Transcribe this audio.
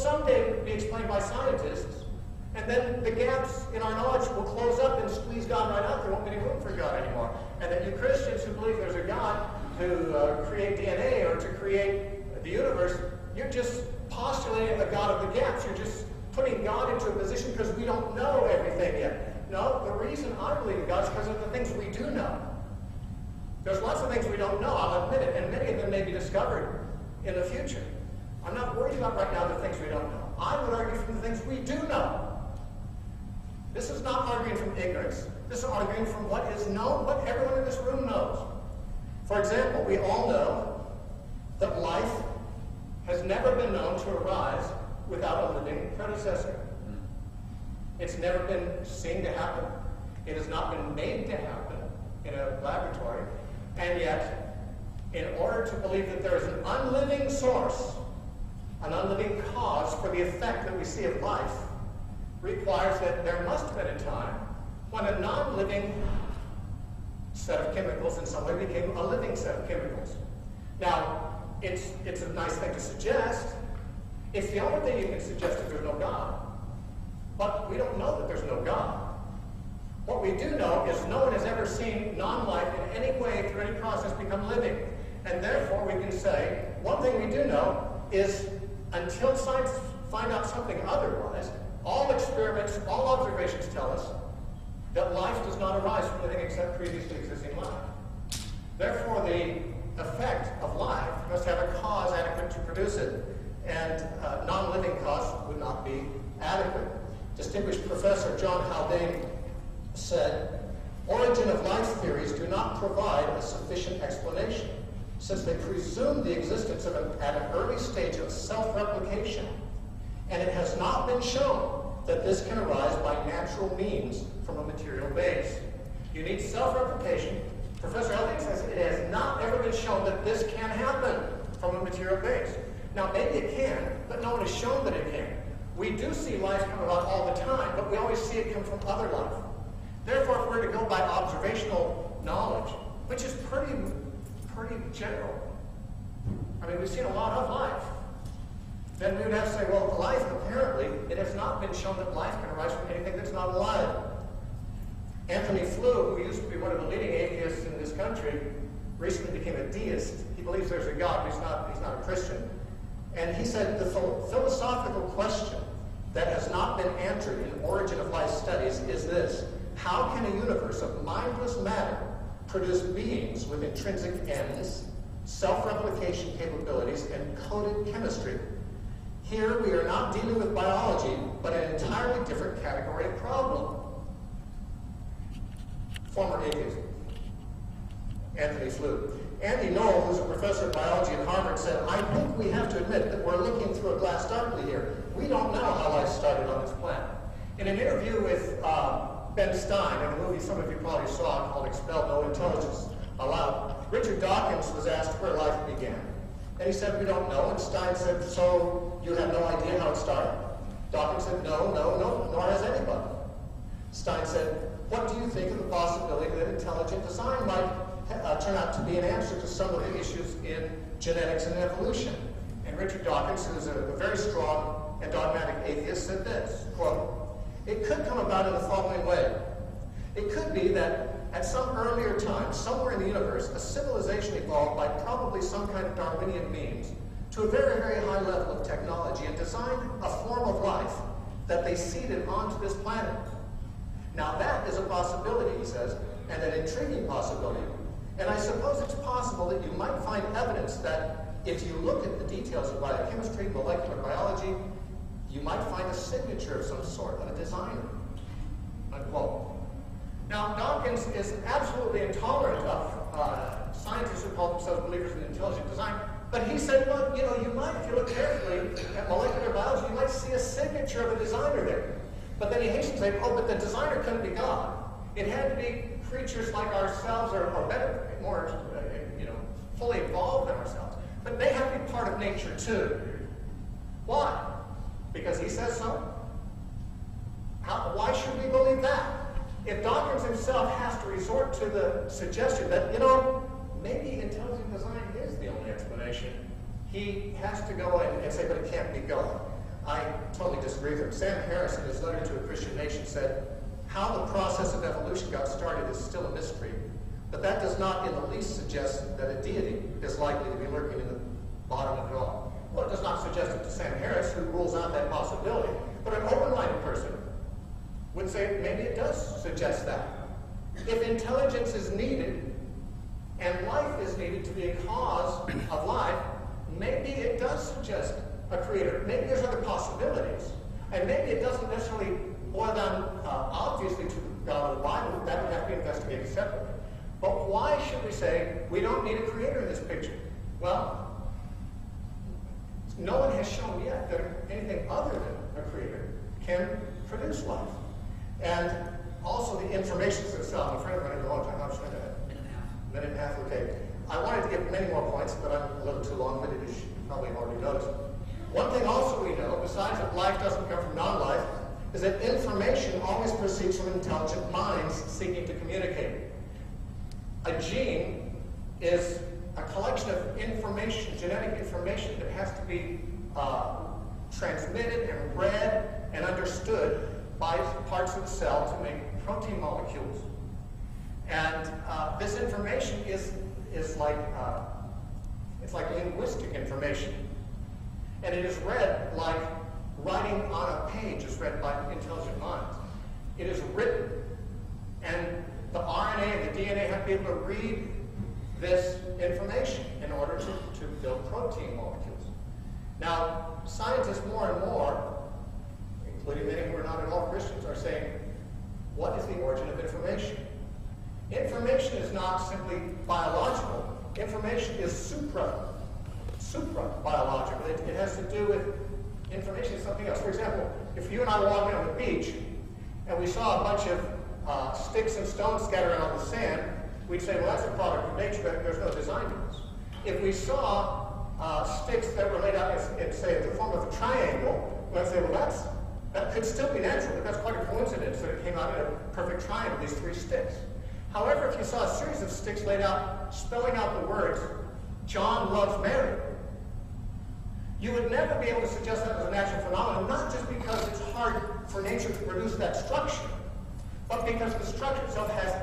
someday be explained by scientists, and then the gaps in our knowledge will close up and squeeze God right out. There won't be any room for God anymore. And that you Christians who believe there's a God to create DNA or to create the universe, you're just postulating a God of the gaps. You're just putting God into a position because we don't know everything yet. No, the reason I believe in God is because of the things we do know. There's lots of things we don't know, I'll admit it, and many of them may be discovered in the future. I'm not worried about right now the things we don't know. I would argue from the things we do know. This is not arguing from ignorance. This is arguing from what is known, what everyone in this room knows. For example, we all know that life has never been known to arise without a living predecessor. It's never been seen to happen. It has not been made to happen in a laboratory. And yet, in order to believe that there is an unliving source, an unliving cause for the effect that we see of life, requires that there must have been a time when a non-living set of chemicals in some way became a living set of chemicals. Now, it's a nice thing to suggest. It's the only thing you can suggest if there's no God. But we don't know that there's no God. What we do know is no one has ever seen non-life in any way through any process become living. And therefore we can say, one thing we do know is until scientists find out something otherwise, all experiments, all observations tell us that life does not arise from anything except previously existing life. Therefore, the effect of life must have a cause adequate to produce it, and non-living cause would not be adequate. Distinguished Professor John Haldane said, "Origin of life theories do not provide a sufficient explanation, since they presume the existence of at an early stage of self-replication, and it has not been shown that this can arise by natural means from a material base." You need self-replication. Professor Haldane says it has not ever been shown that this can happen from a material base. Now, maybe it can, but no one has shown that it can. We do see life come about all the time, but we always see it come from other life. Therefore, if we're to go by observational knowledge, which is pretty general, I mean, we've seen a lot of life, then we would have to say, well, life, apparently, it has not been shown that life can arise from anything that's not alive. Anthony Flew, who used to be one of the leading atheists in this country, recently became a deist. He believes there's a God, but he's not a Christian. And he said the philosophical question that has not been answered in origin of life studies is this: how can a universe of mindless matter produce beings with intrinsic ends, self-replication capabilities, and coded chemistry? Here we are not dealing with biology, but an entirely different category of problem. Former atheist, Anthony Flew. Andy Knoll, who's a professor of biology at Harvard, said, "I think we have to admit that we're looking through a glass darkly here. We don't know how life started on this planet." In an interview with Ben Stein, in a movie some of you probably saw called Expelled, No Intelligence Allowed, Richard Dawkins was asked where life began. And he said, "We don't know." And Stein said, "So you have no idea how it started?" Dawkins said, no, nor has anybody. Stein said, "What do you think of the possibility that intelligent design might turn out to be an answer to some of the issues in genetics and evolution?" And Richard Dawkins, who's a very strong and dogmatic atheist, said this, quote, "It could come about in the following way. It could be that at some earlier time, somewhere in the universe, a civilization evolved by probably some kind of Darwinian means to a very, very high level of technology and designed a form of life that they seeded onto this planet. Now that is a possibility," he says, "and an intriguing possibility. And I suppose it's possible that you might find evidence that if you look at the details of biochemistry, molecular biology, you might find a signature of some sort of a designer." Unquote. Now, Dawkins is absolutely intolerant of scientists who call themselves believers in intelligent design, but he said, well, you might, if you look carefully at molecular biology, you might see a signature of a designer there. But then he hastens to say, oh, but the designer couldn't be God. It had to be creatures like ourselves, or better, more, fully evolved than ourselves. But they have to be part of nature too. Why? Because he says so? Why should we believe that? If Dawkins himself has to resort to the suggestion that, maybe intelligent design is the only explanation, he has to go and say, but it can't be God. I totally disagree with him. Sam Harris, in his letter to a Christian nation, said, how the process of evolution got started is still a mystery, but that does not in the least suggest that a deity is likely to be lurking in the bottom of it all. Well, it does not suggest it to Sam Harris, who rules out that possibility, but an open-minded person would say maybe it does suggest that. If intelligence is needed, and life is needed to be a cause of life, maybe it does suggest a creator. Maybe there's other possibilities. And maybe it doesn't necessarily boil down obviously to God of the Bible. That would have to be investigated separately. But why should we say we don't need a creator in this picture? Well, no one has shown yet that anything other than a creator can produce life. And also the information itself. I'm afraid I'm running a long time. How much time do I have? Minute and a half, okay. I wanted to give many more points, but I'm a little too long-winded, as you probably already noticed. One thing also we know, besides that life doesn't come from non-life, is that information always proceeds from intelligent minds seeking to communicate. A gene is a collection of information, genetic information, that has to be transmitted and read and understood by parts of the cell to make protein molecules. And this information is like it's like linguistic information, and it is read like writing on a page is read by intelligent minds. It is written, and the RNA and the DNA have to be able to read this information in order to build protein molecules. Now, scientists more and more, including many who are not at all Christians, are saying, what is the origin of information? Information is not simply biological. Information is supra-biological. It has to do with information is something else. For example, if you and I were walking on the beach and we saw a bunch of sticks and stones scattered around on the sand, we'd say, well, that's a product of nature. There's no design to this. If we saw sticks that were laid out in, say, in the form of a triangle, we'd say, well, that could still be natural, but that's quite a coincidence that it came out in a perfect triangle, these three sticks. However, if you saw a series of sticks laid out, spelling out the words, John loves Mary, you would never be able to suggest that was a natural phenomenon, not just because it's hard for nature to produce that structure, but because the structure itself has